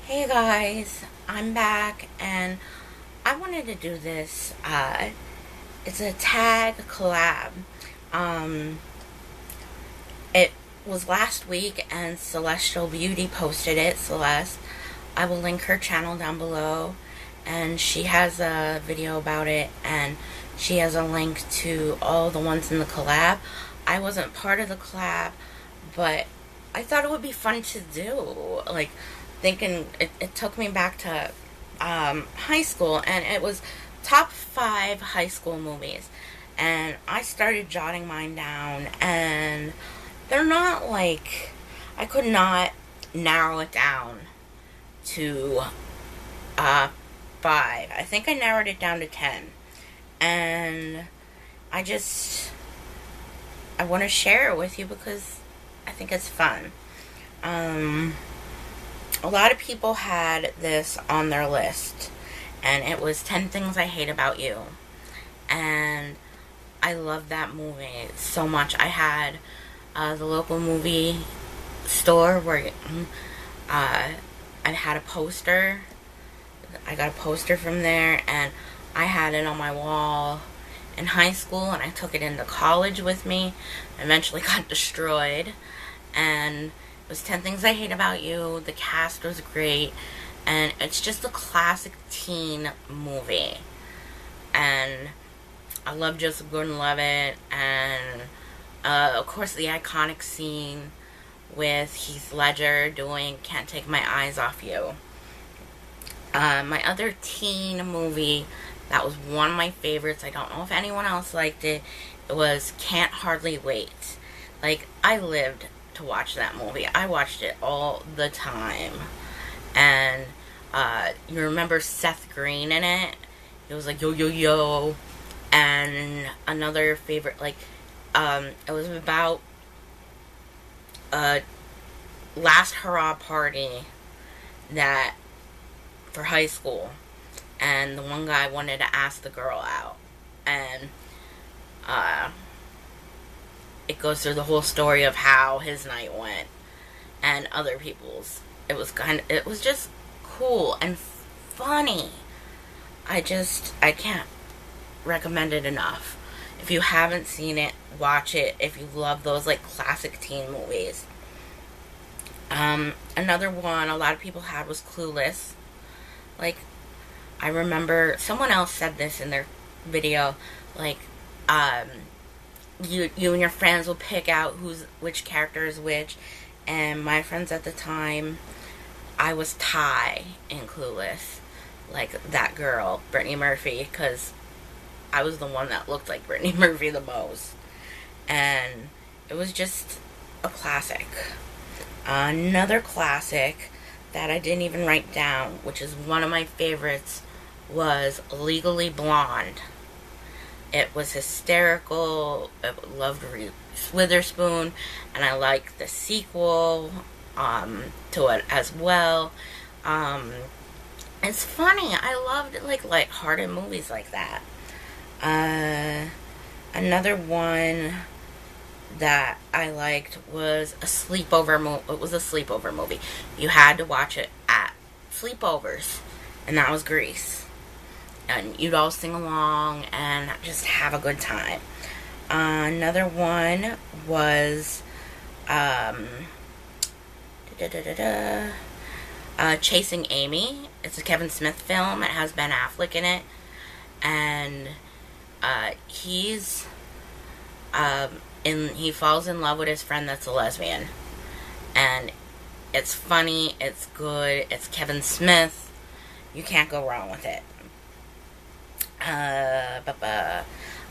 Hey guys, I'm back and I wanted to do this. It's a tag collab. Um, it was last week and Celestial Beauty posted it. Celeste, I will link her channel down below, and she has a video about it, and she has a link to all the ones in the collab. I wasn't part of the collab, but I thought it would be fun to do. Like, thinking, it took me back to high school, and it was top 5 high school movies. And I started jotting mine down, and they're not like, I could not narrow it down to uh, 5. I think I narrowed it down to 10. And I just, I want to share it with you because I think it's fun. Um, a lot of people had this on their list, and it was 10 Things I Hate About You. And I love that movie so much. I had the local movie store where I had a poster. I got a poster from there, and I had it on my wall in high school, and I took it into college with me. Eventually got destroyed, and it was 10 Things I Hate About You. The cast was great, and it's just a classic teen movie. And I love Joseph Gordon-Levitt, and of course the iconic scene with Heath Ledger doing "Can't Take My Eyes Off You." My other teen movie that was one of my favorites, I don't know if anyone else liked it, it was Can't Hardly Wait. Like, I lived to watch that movie. I watched it all the time. And you remember Seth Green in it? It was like, yo, yo, yo. And another favorite, like, it was about a last hurrah party that for high school, and the one guy wanted to ask the girl out, and it goes through the whole story of how his night went and other people's. It was just cool and funny. I can't recommend it enough. If you haven't seen it, watch it. If you love those like classic teen movies. Another one a lot of people had was Clueless. Like, I remember someone else said this in their video, like, you and your friends will pick out which character is which, and my friends at the time, I was Ty in Clueless, like that girl, Brittany Murphy, because I was the one that looked like Brittany Murphy the most, and it was just a classic. Another classic that I didn't even write down, which is one of my favorites, was Legally Blonde. It was hysterical. I loved Reese Witherspoon, and I liked the sequel to it as well. It's funny. I loved like lighthearted movies like that. Another one that I liked was a sleepover movie. It was a sleepover movie. You had to watch it at sleepovers, and that was Grease. And you'd all sing along and just have a good time. Another one was Chasing Amy. It's a Kevin Smith film. It has Ben Affleck in it, and he's he falls in love with his friend that's a lesbian, and it's funny, it's good, it's Kevin Smith. You can't go wrong with it.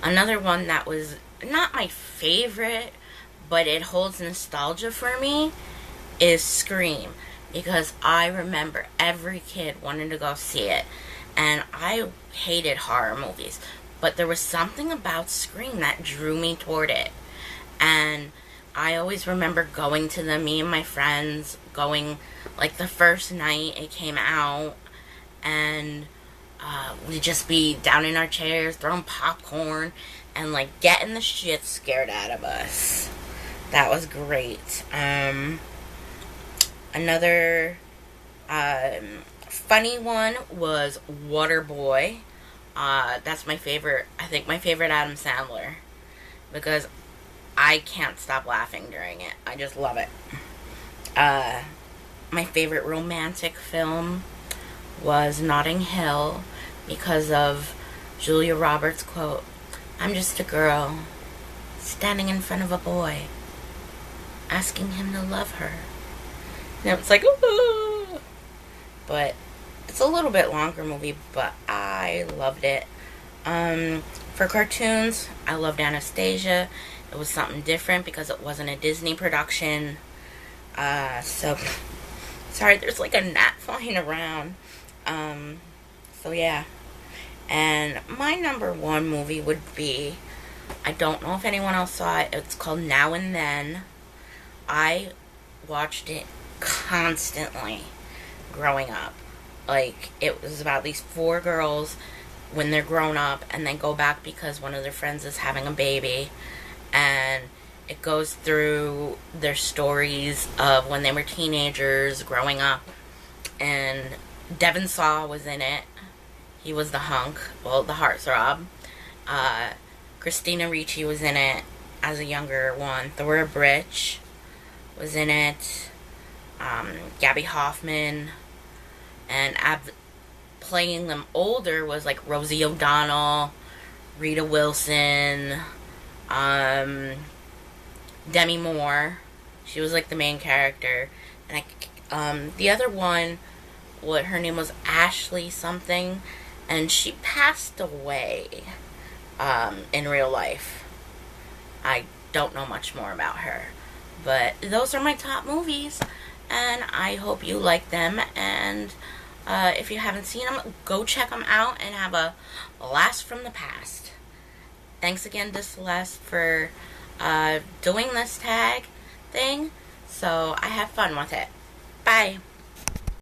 Another one that was not my favorite, but it holds nostalgia for me, is Scream, because I remember every kid wanting to go see it, and I hated horror movies, but there was something about Scream that drew me toward it, and I always remember going to them, me and my friends, going, like, the first night it came out, and we'd just be down in our chairs, throwing popcorn, and, like, getting the shit scared out of us. That was great. Another Funny one was Waterboy. That's my favorite. I think my favorite Adam Sandler because I can't stop laughing during it. I just love it. Uh, my favorite romantic film was Notting Hill because of Julia Roberts' quote, "I'm just a girl standing in front of a boy asking him to love her." And it's like, ooh. But it's a little bit longer movie, but I loved it. For cartoons, I loved Anastasia. It was something different because it wasn't a Disney production. So sorry, there's like a gnat flying around. So yeah. And my number one movie would be, I don't know if anyone else saw it. It's called Now and Then. I watched it constantly growing up. Like, it was about these four girls when they're grown up and then go back because one of their friends is having a baby. And it goes through their stories of when they were teenagers, growing up. And Devon Sawa was in it. He was the hunk, well, the heartthrob. Christina Ricci was in it as a younger one. Thora Birch was in it. Gabby Hoffman. And playing them older was like Rosie O'Donnell, Rita Wilson, Demi Moore. She was like the main character. And the other one, her name was Ashley something, and she passed away in real life. I don't know much more about her. But those are my top movies, and I hope you like them. And if you haven't seen them, go check them out and have a blast from the past. Thanks again to Celeste for doing this tag thing. So I had fun with it. Bye.